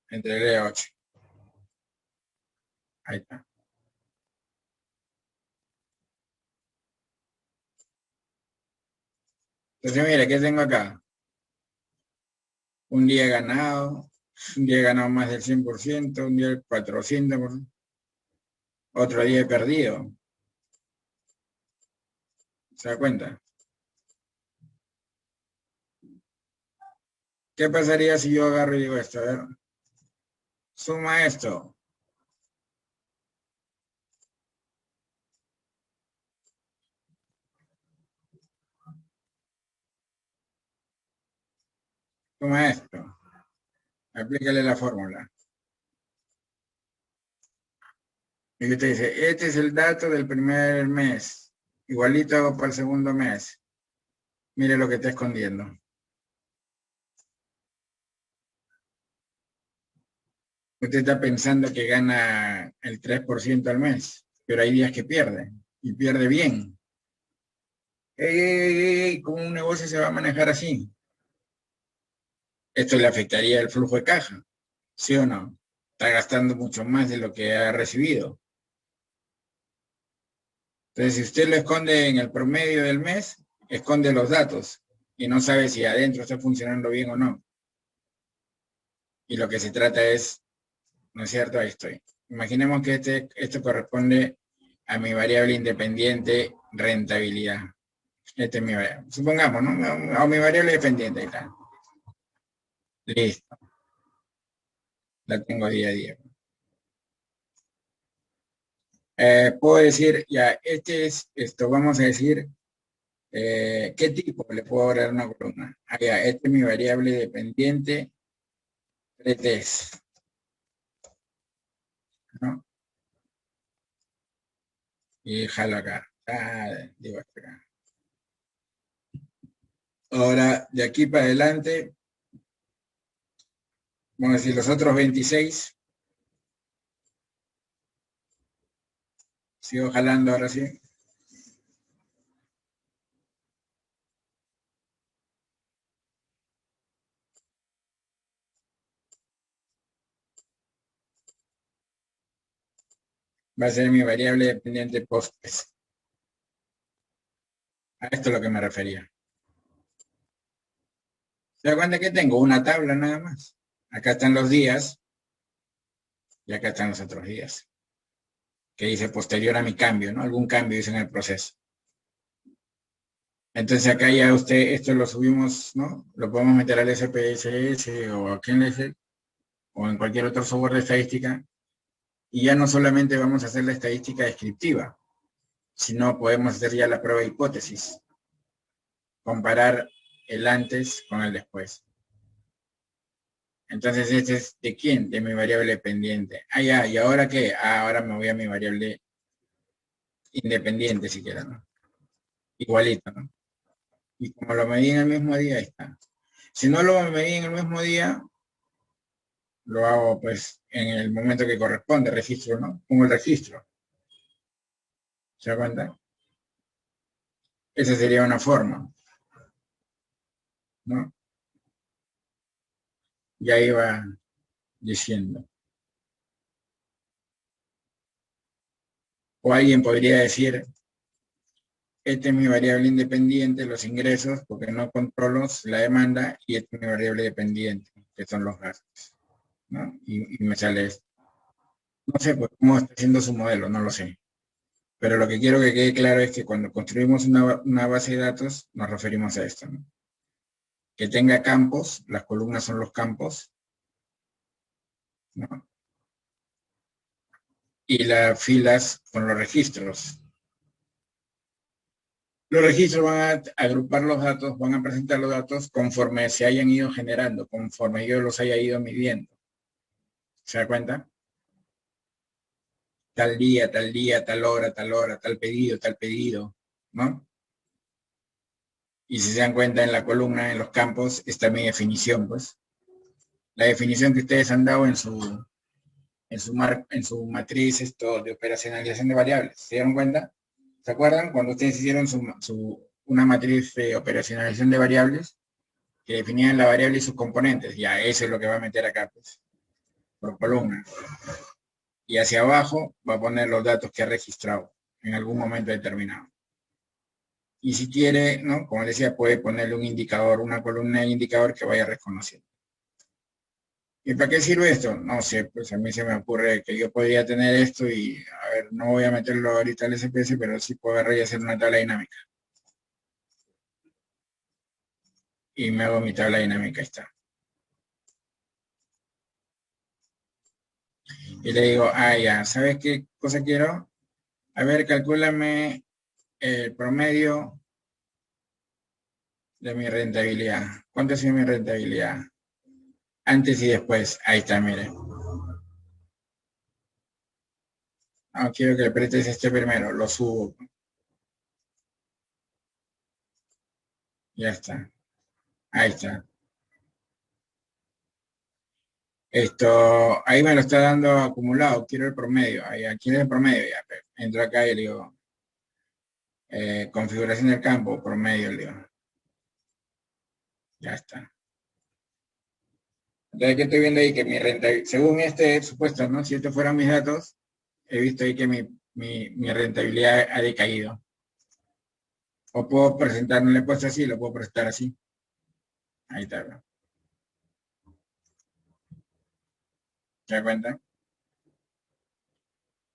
Entre el E8. Ahí está. Entonces, mire, ¿qué tengo acá? Un día ganado más del 100%, un día el 400%, otro día perdido. ¿Se da cuenta? ¿Qué pasaría si yo agarro y digo esto? A ver, suma esto. Suma esto. Aplícale la fórmula. Y usted dice, este es el dato del primer mes. Igualito para el segundo mes. Mire lo que está escondiendo. Usted está pensando que gana el 3% al mes, pero hay días que pierde, y pierde bien. ¿Cómo un negocio se va a manejar así? Esto le afectaría el flujo de caja, ¿sí o no? Está gastando mucho más de lo que ha recibido. Entonces, si usted lo esconde en el promedio del mes, esconde los datos y no sabe si adentro está funcionando bien o no. Y lo que se trata es, ¿no es cierto? Ahí estoy. Imaginemos que esto corresponde a mi variable independiente rentabilidad. Este es mi variable. Supongamos, ¿no? A mi variable dependiente. Ahí está. Listo. La tengo día a día. Puedo decir, ya, este es esto, vamos a decir, ¿qué tipo le puedo dar una columna? Ah, ya, este es mi variable dependiente, 3Ds, ¿no? Y jalo acá. Digo acá. Ahora, de aquí para adelante, vamos a decir los otros 26. Sigo jalando ahora sí. Va a ser mi variable dependiente postres. A esto es lo que me refería. ¿Se da cuenta que tengo una tabla nada más? Acá están los días y acá están los otros días. Que dice posterior a mi cambio, ¿no? Algún cambio hice en el proceso. Entonces acá ya esto lo subimos, ¿no? Lo podemos meter al SPSS o a Canvas o en cualquier otro software de estadística. Y ya no solamente vamos a hacer la estadística descriptiva, sino podemos hacer ya la prueba de hipótesis. Comparar el antes con el después. Entonces, ¿este es de quién? De mi variable dependiente. Ah, ya, ¿y ahora qué? Ahora me voy a mi variable independiente, si quiero, ¿no? Igualito, ¿no? Y como lo medí en el mismo día, ahí está. Si no lo medí en el mismo día, lo hago, pues, en el momento que corresponde, registro, ¿no? Pongo el registro. ¿Se da cuenta? Esa sería una forma, ¿no? Ya iba diciendo. O alguien podría decir, esta es mi variable independiente, los ingresos, porque no controlo la demanda, y esta es mi variable dependiente, que son los gastos, ¿no? Y me sale esto. No sé pues, cómo está haciendo su modelo, no lo sé. Pero lo que quiero que quede claro es que cuando construimos una base de datos, nos referimos a esto, ¿no? Que tenga campos, las columnas son los campos, ¿no? Y las filas son los registros. Los registros van a agrupar los datos, van a presentar los datos conforme se hayan ido generando, conforme yo los haya ido midiendo. ¿Se da cuenta? tal día, tal hora, tal pedido, ¿no? Y si se dan cuenta en la columna, en los campos, está mi definición, pues. La definición que ustedes han dado en su matriz esto de operacionalización de variables. ¿Se dieron cuenta? ¿Se acuerdan? Cuando ustedes hicieron una matriz de operacionalización de variables, que definían la variable y sus componentes. Ya, eso es lo que va a meter acá, pues, por columna. Y hacia abajo va a poner los datos que ha registrado en algún momento determinado. Y si quiere, ¿no? Como decía, puede ponerle un indicador, una columna de indicador que vaya reconociendo. ¿Y para qué sirve esto? No sé, pues a mí se me ocurre que yo podría tener esto y, a ver, no voy a meterlo ahorita al SPS, pero sí puedo agarrar y hacer una tabla dinámica. Y me hago mi tabla dinámica, ahí está. Y le digo, ya, ¿sabes qué cosa quiero? A ver, calcúlame el promedio de mi rentabilidad. ¿Cuánto ha sido mi rentabilidad? Antes y después. Ahí está, miren. No, quiero que el pretest esté primero, lo subo. Ya está. Ahí está. Esto, ahí me lo está dando acumulado. Quiero el promedio. Ahí, aquí es el promedio. Ya, entro acá y le digo, configuración del campo, promedio, le digo. Ya está. Entonces, ¿qué estoy viendo ahí? Que mi rentabilidad, según este supuesto, ¿no? Si estos fueran mis datos, he visto ahí que mi rentabilidad ha decaído. O puedo presentar, no le he puesto así, lo puedo presentar así. Ahí está, ¿no? ¿Se da cuenta?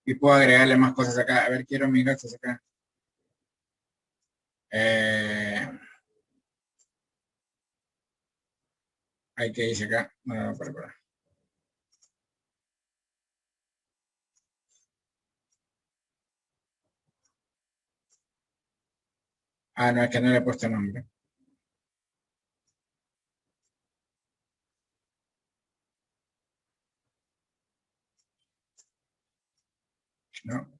Y puedo agregarle más cosas acá. A ver, quiero mis gastos acá. Hay que irse acá. No, para. No, es que no le he puesto nombre. ¿No?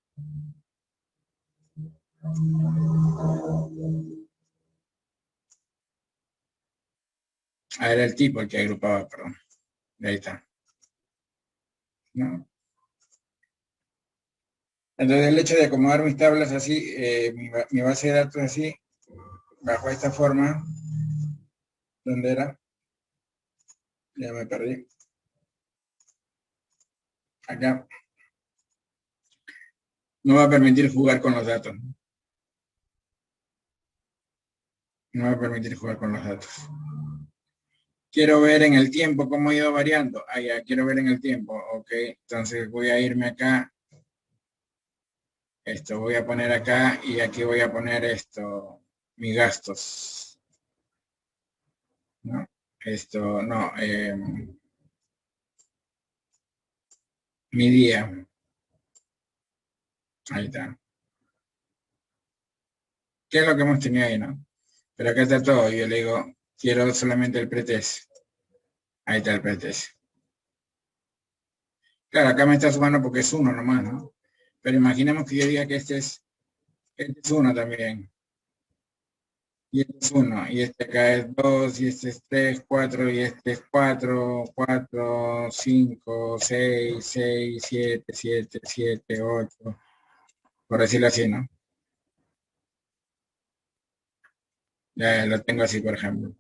Era el tipo el que agrupaba, perdón. Ahí está. ¿No? Entonces el hecho de acomodar mis tablas así, mi base de datos así, bajo esta forma, ¿dónde era? Ya me perdí. Acá. No va a permitir jugar con los datos. No va a permitir jugar con los datos. Quiero ver en el tiempo cómo ha ido variando. Ya, quiero ver en el tiempo. Ok, entonces voy a irme acá. Esto voy a poner acá y aquí voy a poner esto, mis gastos. ¿No? Esto, no, mi día. Ahí está. ¿Qué es lo que hemos tenido ahí, no? Pero acá está todo. Yo le digo, quiero solamente el pretest. Ahí está el pretest. Claro, acá me está sumando porque es uno nomás, ¿no? Pero imaginemos que yo diga que este es uno también. Y este es uno. Y este acá es dos, y este es tres, cuatro, y este es cuatro, cuatro, cinco, seis, seis, siete, siete, siete, ocho. Por decirlo así, ¿no? Ya lo tengo así, por ejemplo.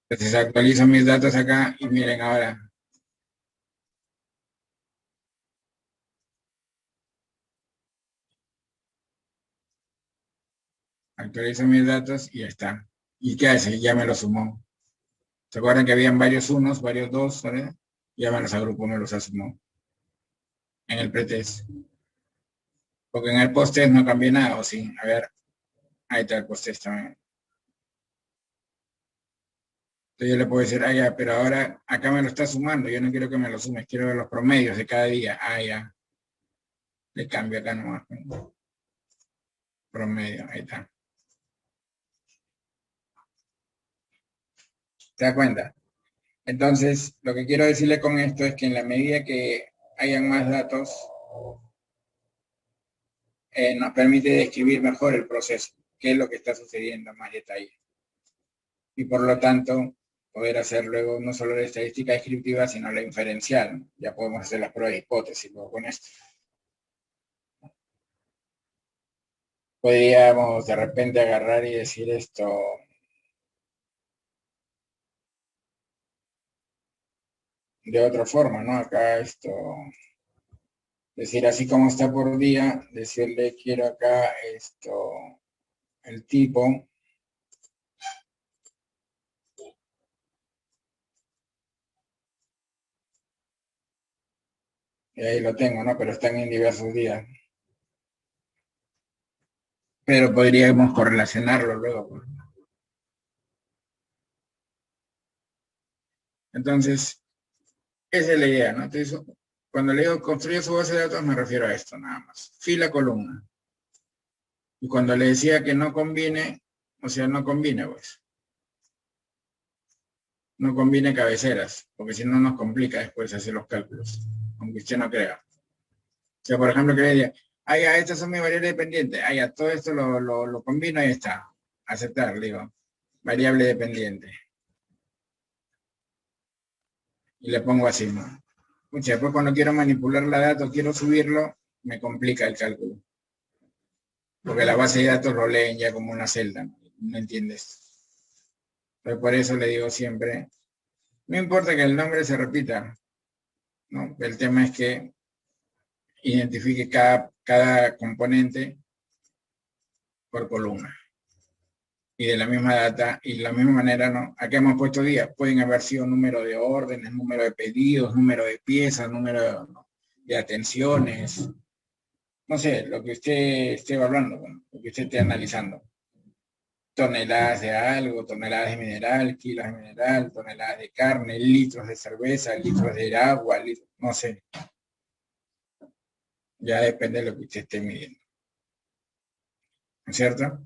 Entonces actualizo mis datos acá y miren ahora. Actualizo mis datos y ya está. ¿Y qué hace? Ya me lo sumó. ¿Se acuerdan que habían varios unos, varios dos? ¿Verdad? Ya me los agrupó, me los asumó. En el pretest. Porque en el post-test no cambié nada, ¿o sí? A ver, ahí está el post-test también. Entonces yo le puedo decir, ya, pero ahora acá me lo está sumando. Yo no quiero que me lo sumes, quiero ver los promedios de cada día. Ya. Le cambio acá nomás. Promedio, ahí está. ¿Te das cuenta? Entonces, lo que quiero decirle con esto es que en la medida que hayan más datos, nos permite describir mejor el proceso, qué es lo que está sucediendo en más detalle. Y por lo tanto, poder hacer luego no solo la estadística descriptiva, sino la inferencial. Ya podemos hacer las pruebas de hipótesis luego con esto. Podríamos de repente agarrar y decir esto. De otra forma, ¿no? Acá esto. Decir así como está por día, decirle quiero acá esto, el tipo. Y ahí lo tengo, ¿no? Pero están en diversos días. Pero podríamos correlacionarlo luego. Entonces, esa es la idea, ¿no? Entonces, cuando le digo construye su base de datos, me refiero a esto nada más. Fila, columna. Y cuando le decía que no combine, o sea, no combine, pues. No combine cabeceras, porque si no nos complica después hacer los cálculos, aunque usted no crea. O sea, por ejemplo, que le diga, ya, estas son mis variables dependientes. Ya, todo esto lo combino y está. Aceptar, digo. Variable dependiente. Y le pongo así, ¿no? Mucha, después cuando quiero manipular la data, quiero subirlo, me complica el cálculo. Porque la base de datos lo leen ya como una celda, ¿no entiendes? Entonces por eso le digo siempre, no importa que el nombre se repita, ¿no? El tema es que identifique cada componente por columna. Y de la misma data, y de la misma manera, ¿no? Aquí hemos puesto días, pueden haber sido número de órdenes, número de pedidos, número de piezas, número de atenciones, no sé, lo que usted esté evaluando, bueno, lo que usted esté analizando. Toneladas de algo, toneladas de mineral, kilos de mineral, toneladas de carne, litros de cerveza, litros de agua, no sé. Ya depende de lo que usted esté midiendo. ¿No es cierto?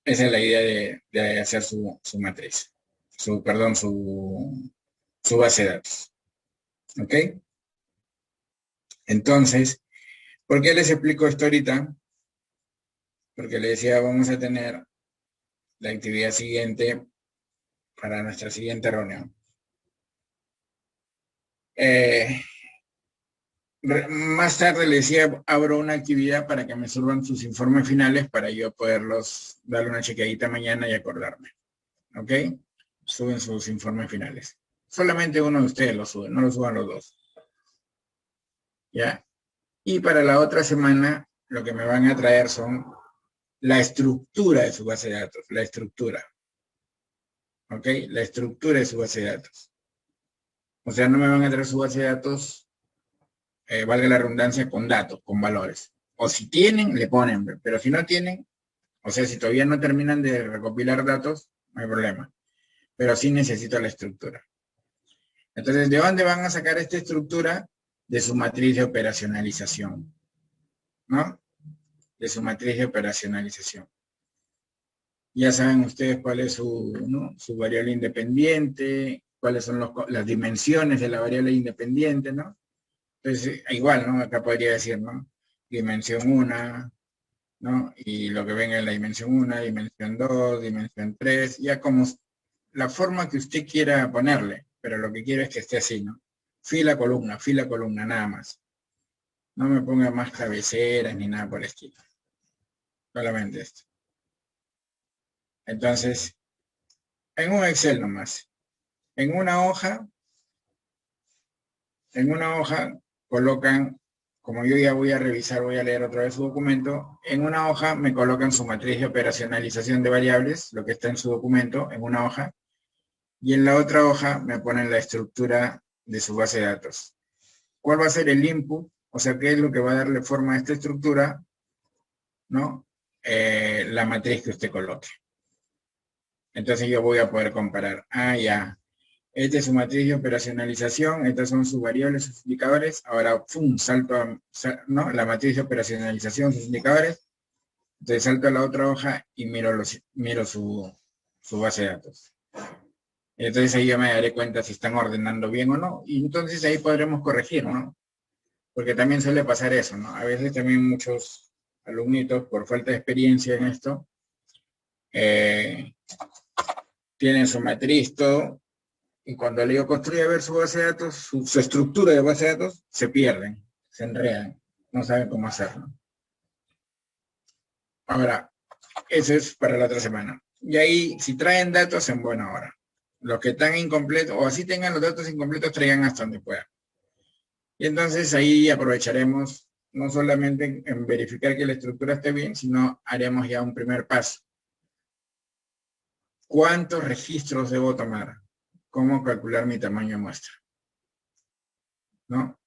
Esa es la idea de hacer su matriz. Su base de datos. ¿Ok? Entonces, ¿por qué les explico esto ahorita? Porque les decía, vamos a tener la actividad siguiente para nuestra siguiente reunión. Más tarde les decía, abro una actividad para que me suban sus informes finales para yo poderlos darle una chequeadita mañana y acordarme. ¿Ok? Suben sus informes finales. Solamente uno de ustedes lo sube, no lo suban los dos. ¿Ya? Y para la otra semana, lo que me van a traer son la estructura de su base de datos, la estructura. ¿Ok? La estructura de su base de datos. O sea, no me van a traer su base de datos, valga la redundancia, con datos, con valores. O si tienen, le ponen, pero si no tienen, o sea, si todavía no terminan de recopilar datos, no hay problema. Pero sí necesito la estructura. Entonces, ¿de dónde van a sacar esta estructura? De su matriz de operacionalización, ¿no? De su matriz de operacionalización. Ya saben ustedes cuál es su variable independiente, cuáles son las dimensiones de la variable independiente, ¿no? Entonces, igual, ¿no? Acá podría decir, ¿no? Dimensión 1, ¿no? Y lo que venga en la dimensión 1, dimensión 2, dimensión 3, ya como la forma que usted quiera ponerle, pero lo que quiero es que esté así, ¿no? Fila, columna, nada más. No me ponga más cabeceras ni nada por el estilo. Solamente esto. Entonces, en un Excel nomás. En una hoja colocan, como yo ya voy a revisar, voy a leer otra vez su documento, en una hoja me colocan su matriz de operacionalización de variables, lo que está en su documento, en una hoja, y en la otra hoja me ponen la estructura de su base de datos. ¿Cuál va a ser el input? O sea, ¿qué es lo que va a darle forma a esta estructura? ¿No? La matriz que usted coloque. Entonces yo voy a poder comparar. Ya. Esta es su matriz de operacionalización, estas son sus variables, sus indicadores. Ahora, ¡pum! Salto ¿no? La matriz de operacionalización, sus indicadores. Entonces salto a la otra hoja y miro su base de datos. Entonces ahí ya me daré cuenta si están ordenando bien o no. Y entonces ahí podremos corregir, ¿no? Porque también suele pasar eso, ¿no? A veces también muchos alumnitos, por falta de experiencia en esto, tienen su matriz, todo, y cuando le digo construye a ver su base de datos, su estructura de base de datos, se pierden, se enredan, no saben cómo hacerlo. Ahora, eso es para la otra semana. Y ahí, si traen datos, en buena hora. Los que están incompletos, o así tengan los datos incompletos, traigan hasta donde puedan. Y entonces ahí aprovecharemos no solamente en verificar que la estructura esté bien, sino haremos ya un primer paso. ¿Cuántos registros debo tomar? ¿Cómo calcular mi tamaño de muestra? ¿No?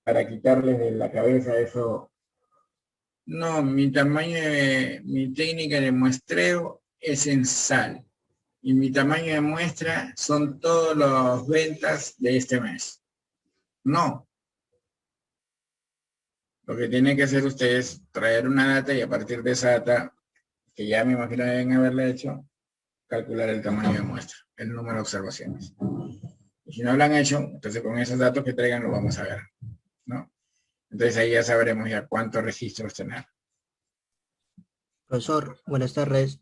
Para quitarles de la cabeza eso. No, mi técnica de muestreo es en sal. Y mi tamaño de muestra son todas las ventas de este mes. No. Lo que tienen que hacer ustedes es traer una data y a partir de esa data, que ya me imagino deben haberla hecho, calcular el tamaño de muestra, el número de observaciones. Y si no lo han hecho, entonces con esos datos que traigan lo vamos a ver, ¿no? Entonces ahí ya sabremos ya cuántos registros tener. Profesor, buenas tardes.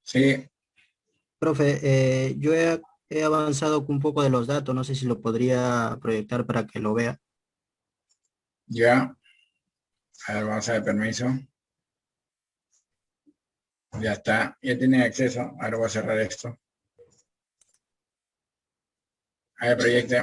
Sí, Profe, yo he avanzado con un poco de los datos, no sé si lo podría proyectar para que lo vea. ya. A ver, vamos a dar permiso. Ya está, ya tienen acceso. Ahora voy a cerrar esto. A ver, proyecte.